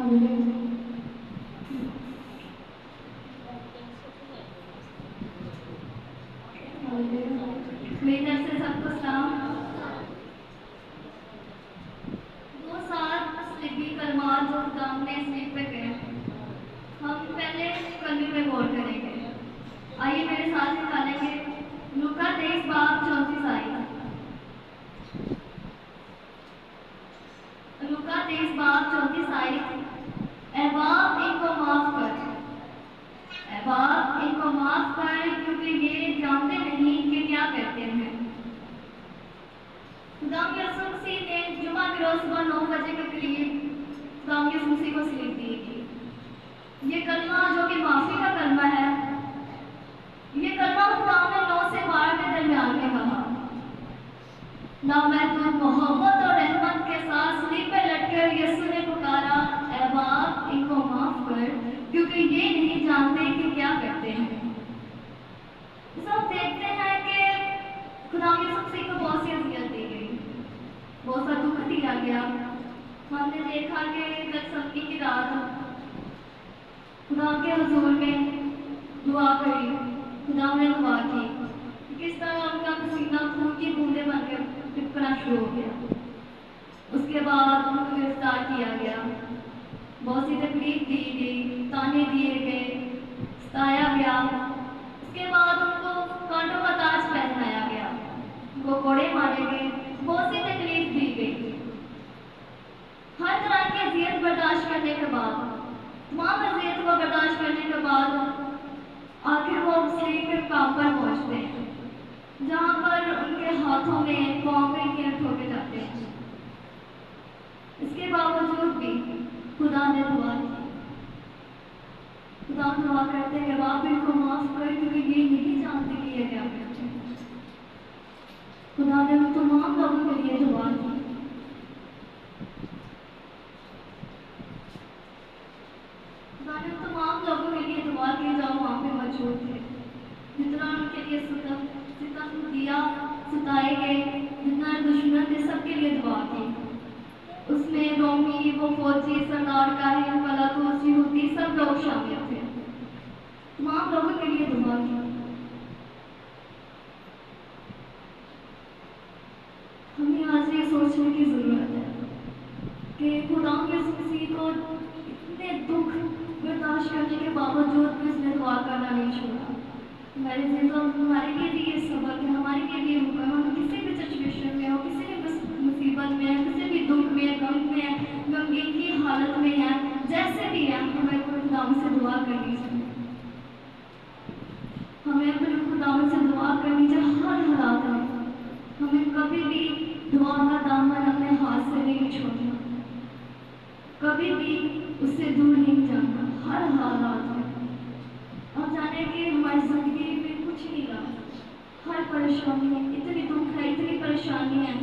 मेरी तरफ से सबको सलाम। 2 साल स्लिपी कलमात जो खुदाम ने स्लिप पे गए, हम पहले कलमे में गौर करेंगे। आइए मेरे साथ निकालेंगे लूका 23 बाब 34 आयत। लूका 23 बाब 34 आयत। ऐ बाप इनको माफ कर, ऐ बाप इनको माफ कर, क्योंकि ये जानते नहीं कि क्या कहते हैं। खुदाम यीशु मसीह ने जुमा के रोज सुबह 9 बजे के करीब खुदाम यीशु मसीह को सलीब दी थी। ये कलमा जो कि माफी का कलमा है, ये कलमा खुदाम ने 9 से 12 के दरमियान में कहा। नामहदूद मोहब्बत और रहमत के साथ सलीब पे लटकर यीशु ने पुकारा, ऐ बाप इनको माफ कर, क्योंकि ये नहीं जानते कि क्या करते हैं। सब देखते हैं कि खुदा यीशु मसीह को बहुत सी अज़ियत दी गई, बहुत सा दुख दिया गया। हमने देखा कि गतसमनी की रात खुदा के हुजूर में दुआ करी, खुदा ने दुआ की, किस तरह उनका पसीना खून की बूंदें बनकर टिपकना शुरू हो गया। उसके बाद उनको गिरफ्तार किया गया, बहुत सी तकलीफ दी गई, ताने दिए गए, सताया गया। उसके बाद उनको कांटों का ताज पहनाया गया, उनको कोड़े मारे गए, बहुत सी तकलीफ दी गई। हर तरह की अजियत बर्दाश्त करने के बाद, तमाम अजियत को बर्दाश्त करने के बाद आखिर वो सलीब के मुकाम पर पहुँचते हैं, जहाँ पर उनके हाथों में पाँव में कील ठोके जाते हैं। इसके बावजूद भी खुदा ने दुआ की। खुदा दुआ करते हैं कि बाप इनको माफ कर, क्योंकि ये नहीं जानते कि ये क्या करते हैं। खुदा ने उन तमाम लोगों के लिए दुआ की। खुदा ने उन तमाम लोगों के लिए दुआ की जो वहाँ पे मौजूद थे, जितना उनके लिए सितम दिया, सताए गए, जितना दुश्मन थे, सबके लिए दुआ की। उसमें रोमी, वो फौजी, सरदार, काहिन, पिलातुस, यहूदी, सब लोग शामिल थे। तमाम लोगों के लिए दुआ की। हमें आज ये सोचने की ज़रूरत है कि खुदा यीशु मसीह को इतने दुख बर्दाश्त करने के बावजूद भी उसने दुआ करना नहीं छोड़ा। हमारे हमारे लिए भी ये सबक है, हमारे लिए भी हुक्म, हम किसी भी सिचुएशन में हो, किसी भी मुसीबत में है, किसी भी दुख में, गम में, गमगीन की हालत में है, जैसे भी है, हमें खुदा से दुआ करनी चाहिए। हमें अपने खुदा से दुआ करनी चाहिए हर हालात में। हमें कभी भी दुआ का दामन अपने हाथ से नहीं छोड़ना, कभी भी उससे दूर नहीं जाना, हर हालात में। आप जाने कि हमारी जिंदगी में कुछ नहीं रहा, हर परेशानी है, इतनी दुख है, इतनी परेशानी है,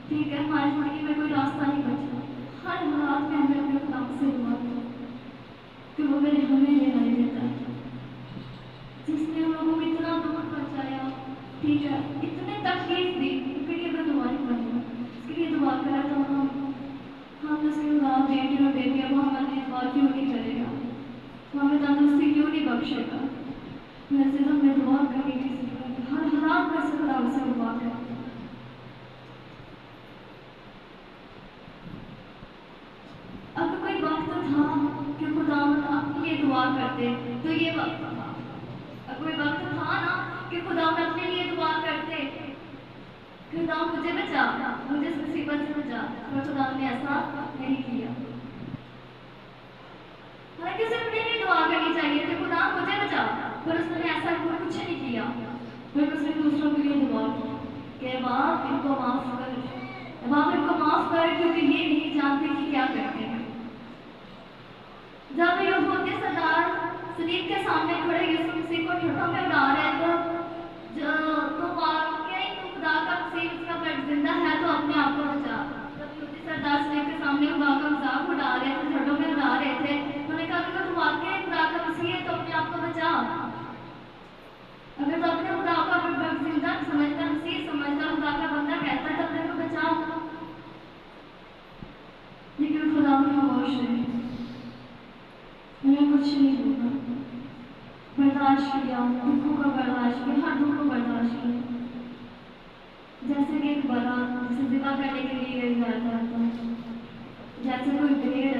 ठीक है, हमारी जिंदगी में कोई रास्ता नहीं बचा। हर हालात में हमें अपने खुदा से दुआ करें कि वो मेरे हमें रिहाई देता है, जिसने हम लोगों को इतना दुख पहुंचाया, ठीक है, इतने तकलीफ दी, उसके लिए मैं दुआ नहीं करूँगा। उसके लिए दुआ करा तो हम उसके खुदा बेटी और बेटियाँ को हमारे लिए दुआ क्यों नहीं करेगा, वो हमें तंदुरुस्ती क्यों नहीं बख्शेगा। वैसे तो हमें दुआ करने की जरूरत है, हर हालात में से खुदा से दुआ करें। अगर कोई वक्त था कि खुदा अपने लिए दुआ करते तो ये वक्त था। अगर कोई वक्त था ना कि खुदा अपने लिए दुआ करते, खुदा मुझे बचा, मुझे इस मुसीबत से बचा, पर खुदा ने ऐसा नहीं किया। हालांकि उसे अपने लिए दुआ करनी चाहिए थी, खुदा मुझे बचा, पर उसने ऐसा कुछ नहीं किया। फिर उसने दूसरों के लिए दुआ की कि बाप इनको माफ कर, बाप इनको माफ कर, क्योंकि ये नहीं जानते कि क्या करते हैं। जब यहूदी सरदार सलीब के सामने खड़े यीशु मसीह को ठोठों में उड़ा रहे तो वाकई तो खुदा का मसीह उसका ब्लड जिंदा है तो अपने आप को बचा। जब यहूदी सरदार सलीब के सामने खुदा का मजाक उड़ा रहे थे, ठोठों में उड़ा रहे थे, उन्होंने कहा कि तो वाकई खुदा का मसीह है तो अपने आप को बचा। अगर तो अपने खुदा का ब्लड जिंदा समझता, मसीह समझता, खुदा का बंदा कहता है तो अपने को बचा, लेकिन खुदा में खामोश है। کیا دکھوں کا برداشت کیا، ہر دکھ کو برداشت کیا. جیسے کہ ایک بارات جسے ذبح کرنے کے لیے لے جایا جاتا ہے، جیسے کوئی بھیڑ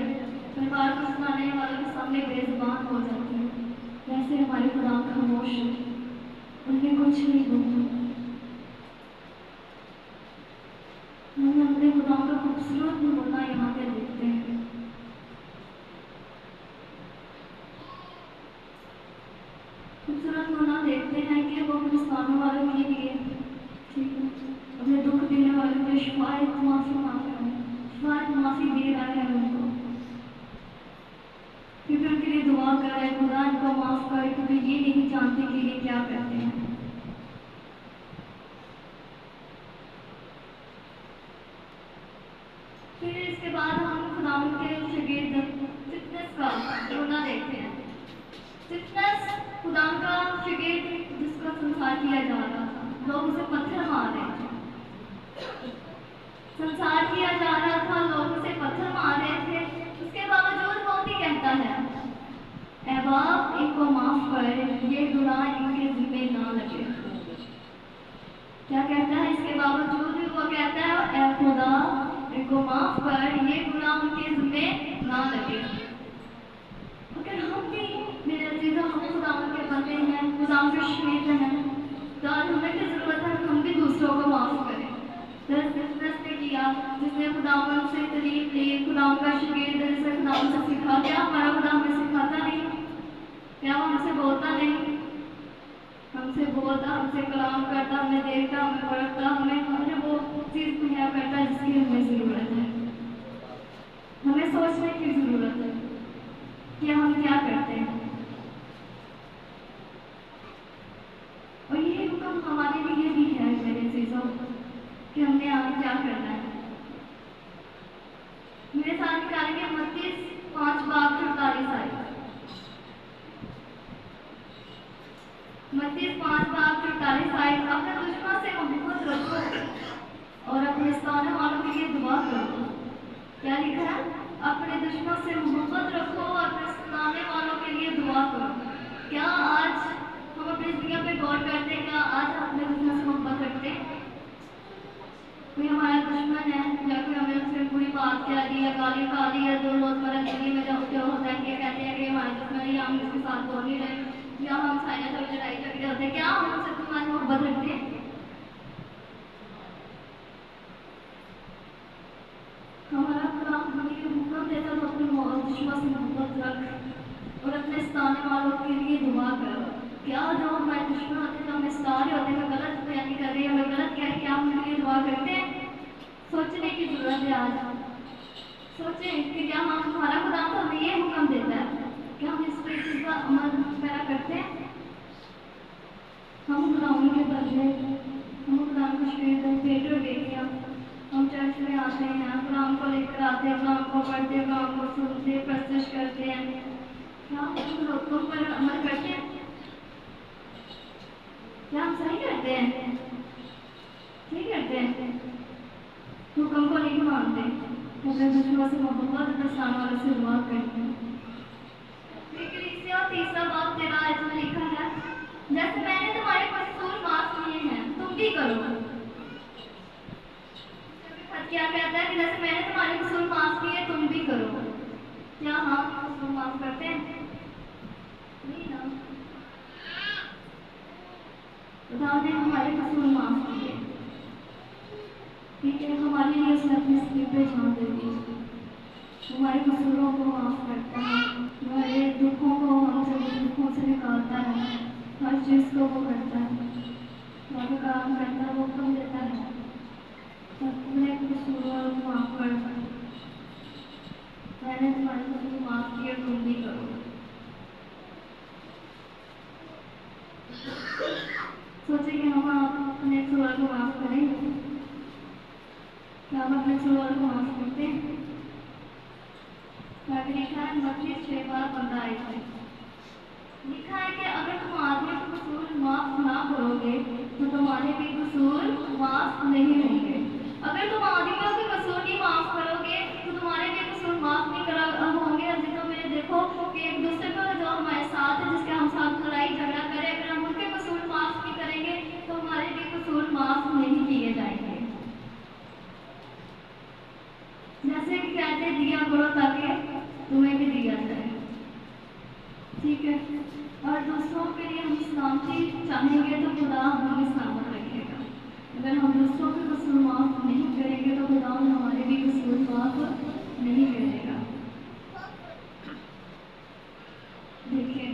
پریوار کو سنانے والوں کے سامنے بے زبان ہو جاتی ہے، ویسے ہمارے خدا خاموش ہے، ان کے کچھ نہیں بولتے. ہم اپنے خدا کا خوبصورت نمونہ یہاں پہ دیکھتے ہیں. خوبصورت نمونہ دیکھتے ہیں کہ وہ ہندوستان والوں کے لیے ٹھیک ہے اپنے دکھ دینے والوں کے شفایت معافی مانگ رہے ہیں، شفایت معافی دے رہے ہیں ان کو، کیونکہ ان کے لیے دعا کر رہے ہیں خدا ان کو معاف کر، کیونکہ یہ نہیں جانتے کہ یہ کیا کرتے ہیں. پھر اس کے بعد ہم خدا کے شاگرد فٹنس کا نمونہ دیکھتے ہیں. فٹنس خدا کا شاگرد جس کا سنسار کیا جا رہا تھا، لوگ اسے پتھر مار رہے تھے، سنسار کیا جا رہا تھا، لوگ اسے پتھر مار رہے تھے. اس کے باوجود وہ بھی کہتا ہے اے باپ ان کو معاف کر، یہ گناہ ان کے ذمہ نہ لگے. کیا کہتا ہے؟ اس کے باوجود بھی وہ کہتا ہے اے خدا ان کو معاف کر، یہ گناہ ان کے ذمہ نہ لگے. اگر ہم بھی میرے عزیزوں ہم خدا کے بندے ہیں، خدا کے شاگرد ہیں، تو آج ہمیں کی ضرورت ہے کہ ہم بھی دوسروں کو معاف کریں. دس نے کیا جس نے خدا سے تعلیم لی، خدا کا شاگرد جسے خدا سے سیکھا. کیا ہمارا خدا ہمیں سکھاتا نہیں؟ کیا وہ ہم سے بولتا نہیں؟ ہم سے بولتا، ہم سے کلام کرتا، ہمیں دیکھتا، ہمیں پرکھتا، ہمیں وہ چیز مہیا کرتا جس کی ہمیں ضرورت ہے. ہمیں سوچنے کی ضرورت ہے کہ ہم کیا کرتے ہیں، اور یہ حکم ہمارے لیے بھی ہے میرے عزیزوں کہ ہم نے آگے کیا کرنا ہے. میرے ساتھ نکالیں گے متی 5:48. متی 5:48. اپنے دشمن سے محبت رکھو اور اپنے سامنے والوں کے لیے دعا کرو. کیا لکھا ہے؟ اپنے دشمن سے محبت رکھو اور اپنے سامنے والوں کے لیے دعا کرو. کیا آج ہم اپنی زندگی پہ غور کرتے ہیں؟ کیا آج ہم اپنے دشمن سے محبت رکھتے ہیں؟ کوئی ہمارا دشمن ہے یا کوئی ہمیں اس سے بری بات کہہ دی یا گالی کھا دی یا جو روزمرہ زندگی میں جو ہوتا ہے کہ کہتے ہیں کہ ہمارے دشمن ہے یا ہم اس کے ساتھ بول نہیں رہے یا ہم سائنا کبھی لڑائی جھگڑے ہوتے ہیں، کیا ہم ان سے تمہاری محبت رکھتے ہیں؟ ہمارا خدا ہمیں یہ حکم دیتا تو اپنے دشمن سے محبت رکھ اور اپنے ستانے والوں کے لیے دعا کرو. کیا جو ہمارے دشمن ہوتے ہیں، جو ہمیں ستا رہے ہوتے ہیں، ہمیں غلط بیانی کر رہے ہیں، ہمیں غلط کہہ رہے ہیں، کیا ہم ان کے لیے دعا کرتے ہیں؟ سوچنے کی ضرورت ہے. آج سوچیں کہ کیا ہمارا خدا تو ہمیں یہ حکم دیتا ہے کہ ہم اس پہ چیز کا عمل پیرا کرتے ہیں. ہم خداوند کے بندے، ہم خداوند کے شاگرد، پیٹر بیٹیاں، ہم چرچ میں آتے ہیں، کلام کو لے کر آتے ہیں، کلام کو پڑھتے ہیں، کلام کو سنتے ہیں، پرستش کرتے ہیں. کیا ہم ان حکم پر عمل کرتے ہیں؟ کیا ہم صحیح کرتے ہیں؟ صحیح کرتے ہیں؟ حکم کو نہیں مانتے، اپنے دشمنوں سے محبت، اپنے سامنے والوں سے دعا کرتے ہیں. کلیسیہ 3:13 میں لکھا ہے جیسے میں نے تمہارے قصور معاف کیے ہیں تم بھی کرو. کیا کہتا ہے کہ جیسے میں نے تمہارے قصور معاف کیے تم بھی کرو. کیا ہم قصور معاف کرتے ہیں؟ نہیں نا. خدا نے ہمارے قصور معاف کیے، ٹھیک ہے، ہمارے لیے اس نے اپنی سلیب پہ جان دے دی، ہمارے قصوروں کو معاف کرتا ہے، ہمارے دکھوں کو ہم سے دکھوں سے نکالتا ہے، ہر چیز کو وہ کرتا ہے، ہمارا کام کرتا ہے، وہ حکم دیتا ہے اپنے قصوروں کو معاف کر. میں نے تمہارے قصور معاف کیے تم بھی کرو. سوچیں کہ ہم اپنے قصور کو معاف کریں گے. کیا ہم اپنے قصور کو معاف کرتے ہیں؟ لکھا ہے متی 6:15 لکھا ہے کہ اگر تم آدمی کے قصور معاف نہ کرو گے تو تمہارے بھی قصور معاف نہیں ہوں گے. اگر تم آدمیوں کے قصور نہیں معاف کرو گے تو تمہارے بھی قصور معاف نہیں ہوں گے. عزیزوں میرے دیکھو کہ ایک دوسرے کو جو ہمارے ساتھ ہے، جس کے ہم ساتھ لڑائی جھگڑا کرے، اگر पहले दिया करो ताकि तुम्हें भी दिया जाए, ठीक है। और दूसरों के लिए हम सलामती चाहेंगे तो खुदा हमें सलामत रखेगा। अगर हम दूसरों के कसूर माफ नहीं करेंगे तो खुदा हमारे भी कसूर माफ नहीं करेगा। देखिए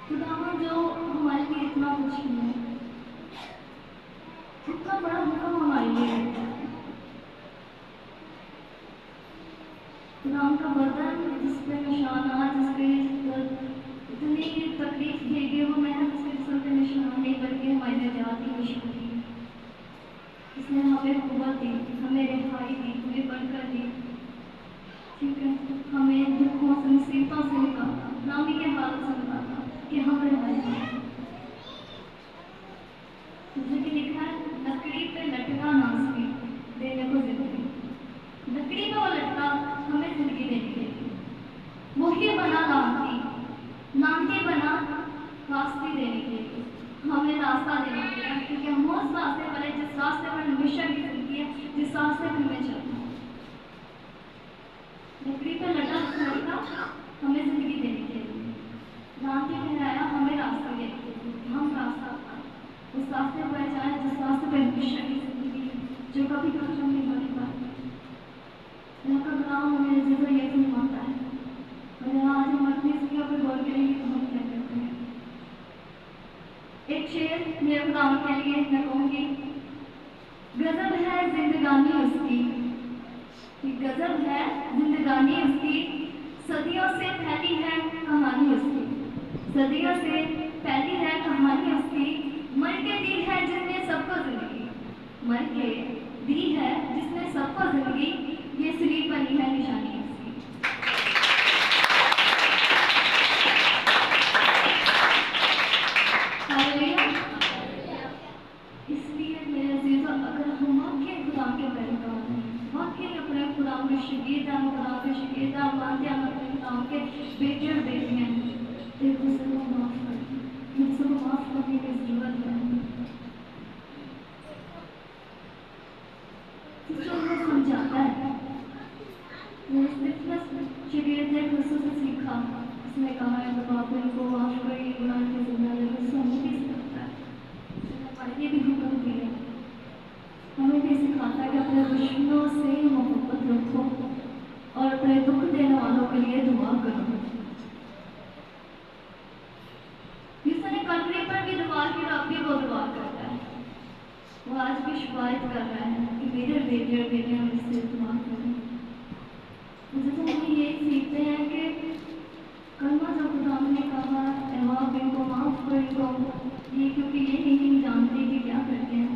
खुदा जो हमारे लिए इतना कुछ है, कितना बड़ा हुक्म हमारे लिए है। खुदा का वरदान जिसपे निशाना, जिसपे इतनी तकलीफ दी गई, वो महज उसके जिस्म पे निशान नहीं बल्कि हमारे निजात की निशानी है। इसने हमें कुव्वत दी, हमें रिहाई दी, हमें बरकत दी, ठीक है। हमें दुखों से मुसीबतों से निकाला, नामी के हालत से निकाला कि हम रिहाई पाएं। जैसे कि लिखा है, लकड़ी पे लटका नासरी देने को जिंदगी, लकड़ी पे वो लटका हमें जिंदगी देने के लिए, वही बना लांती, लांती बना रास्ते देने के लिए, हमें रास्ता देने के लिए, क्योंकि हम उस रास्ते पर है जिस रास्ते पर हमेशा की जिंदगी है, जिस रास्ते पर हमें चलना है। लकड़ी पे लटका हमें जिंदगी देने के लिए, लांती ठहराया हमें रास्ता देने के लिए, हम रास्ता उस रास्ते पर जाए जिस रास्ते पर हमेशा की जिंदगी है, जो कभी खत्म नहीं होने वाली। यहाँ का गुलाम हमें जरूर ये फरमाता है, और यहाँ आज हम अपनी जिंदगी पर गौर करेंगे तो हम क्या करते हैं। एक शेर मेरे गुलाम के लिए मैं कहूँगी, गजब है जिंदगानी उसकी, गजब है जिंदगानी उसकी, सदियों से फैली है कहानी उसकी, सदियों से फैली है कहानी उसकी, मर के दी है जिसने सबको जिंदगी, मर के दी है जिसने सबको जिंदगी, ये सलीब बनी है निशानी उसकी। इसलिए मेरे अजीज़ों, अगर हम वाकई खुदा के पैरोकार हैं, वाकई अपने खुदा के शगीर्द हैं, खुदा के शगीर्द हैं, मानते हैं अपने खुदा के बेटे और बेटियां हैं, एक दूसरे को माफ करें, एक दूसरे को माफ करने की जरूरत है। समझाता है, शगीर्द ने खुद से सीखा, उसने कहा है तो आप इनको माफ करिए, कुरान के ज़रिए हमें भी सिखाता है, हमारे लिए भी हुक्म दिया, हमें भी सिखाता है कि अपने दुश्मनों से मोहब्बत रखो और अपने दुख देने वालों के लिए दुआ करो। जिसने कटरे पर भी दुआ की, रब भी वो दुआ करता है, वो आज भी शिकायत कर रहा है कि मेरे बेटे और बेटियां मुझसे दुआ करें। मुझे तो हम ये सीखते हैं कि कलमा जो खुदा ने कहा, आप इनको माफ कर दो, ये क्योंकि ये नहीं जानते कि क्या करते हैं,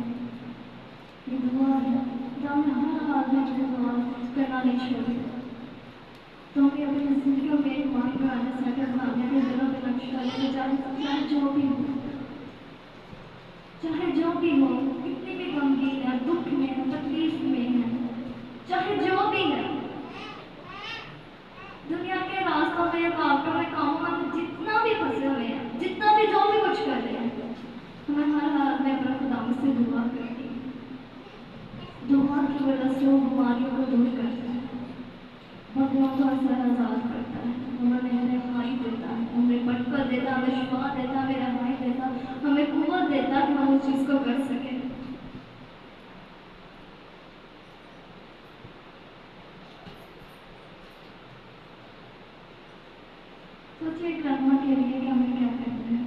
ये दुआ है। खुदा ने हर हाल में मुझे दुआ करना नहीं छोड़ी, तो हमें अपनी जिंदगियों में एक मान पर आने सेटल बनाने के दिलों में नक्शा लेके चाहे जो भी हो, चाहे जो भी हो, कितनी भी गमगीन है, दुख में है, तकलीफ में है, चाहे जो भी है, दुनिया के रास्तों में, बातों में, कामों में जितना भी फंसे हुए हैं, जितना भी जो भी कुछ कर रहे हैं, हमें हर हाल में अपने खुदा से दुआ करनी है। दुआ की वजह से वो बीमारियों को दूर करता है, बंदों को असर आजाद करता है, हमें रहाई देता है, हमें बरकत देता, हमें शिफा देता, हमें रहाई देता, हमें कुव्वत देता कि हम उस चीज़ को कर सकें। सोचिए कलमा के लिए कि हमें क्या करना है,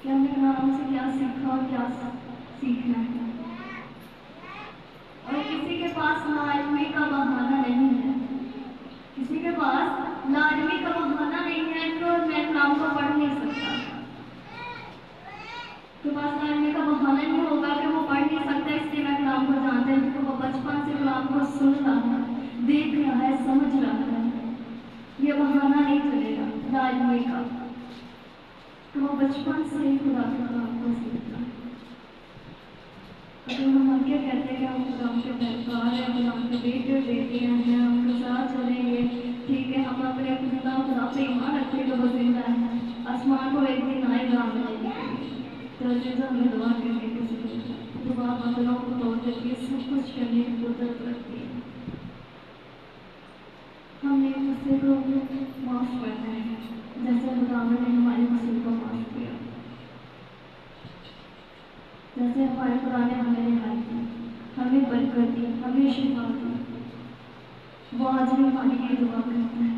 कि हमने कलाम से क्या सीखा और क्या सीखना है। और किसी के पास लाजमी का बहाना नहीं है, किसी के पास लाजमी का बहाना नहीं है तो मैं कलाम को पढ़ नहीं सकता, के पास लाजमी का बहाना नहीं होगा कि वो पढ़ नहीं सकता इसलिए मैं कलाम को जानता है, क्योंकि वो बचपन से कलाम को सुन रहा है, देख रहा है, समझ रहा है, ये बहाना नहीं चलेगा लाजमी का, तो वो बचपन से ही खुदा के कलाम को सीखता है। अगर हम क्या कहते हैं कि हम खुदा के पैरकार हैं, खुदा के बेटे बेटियां हैं, हम साथ चलेंगे, ठीक है, हम अपने खुदा पे ईमान रखते तो वो जिंदा है, आसमान को एक दिन आएगा हमें, तो हमें दुआ करने की जरूरत है, दुआ बंदों को तोड़ देती है, सब कुछ कुछ करने की कुदरत रखती है। हमें एक दूसरे को माफ़ करना है, जैसे खुदावंद ने हमारे कसूर को माफ़ किया, जैसे हमारे खुदा ने हमें रिहाई दी, हमें बरकत दी, हमें शिफा दी। वो आज भी हमारे लिए दुआ करता है।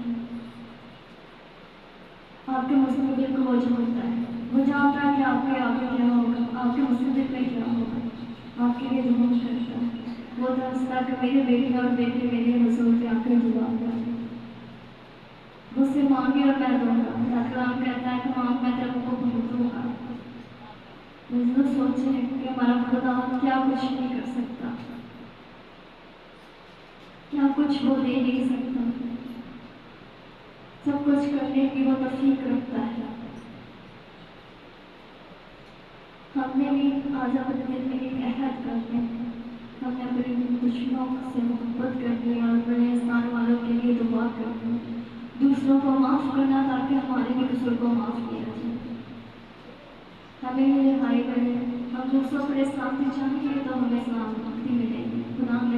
आपके मुस्तकबिल को वो जानता है, वो जानता है कि आपके आगे क्या होगा, आपके मुस्तकबिल में क्या होगा, आपके लिए दुआ करता है। वो समझता कि मेरे बेटे और बेटे मेरे रसूल पे आकर दुआ करें, मुझसे मांगे और मैं दूंगा। कलाम कहता है कि मांग मैं तेरे को बहुत दूंगा। मुझे सोचे कि हमारा खुदा क्या कुछ नहीं कर सकता, क्या कुछ वो दे नहीं सकता, सब कुछ करने की वो तौफीक रखता है। हमने भी आज अपने दिल में एक अहद करते हैं, हमने अपने दुश्मनों से मोहब्बत करनी और अपने स्थान वालों के लिए दुआ करनी, दूसरों को माफ़ करना ताकि हमारे भी कसूर को माफ़ किया जाए। हमें ये रिहाई मिले, हम दूसरों के साथ चाहेंगे तो हमें सलामती मिलेगी। खुदा हमें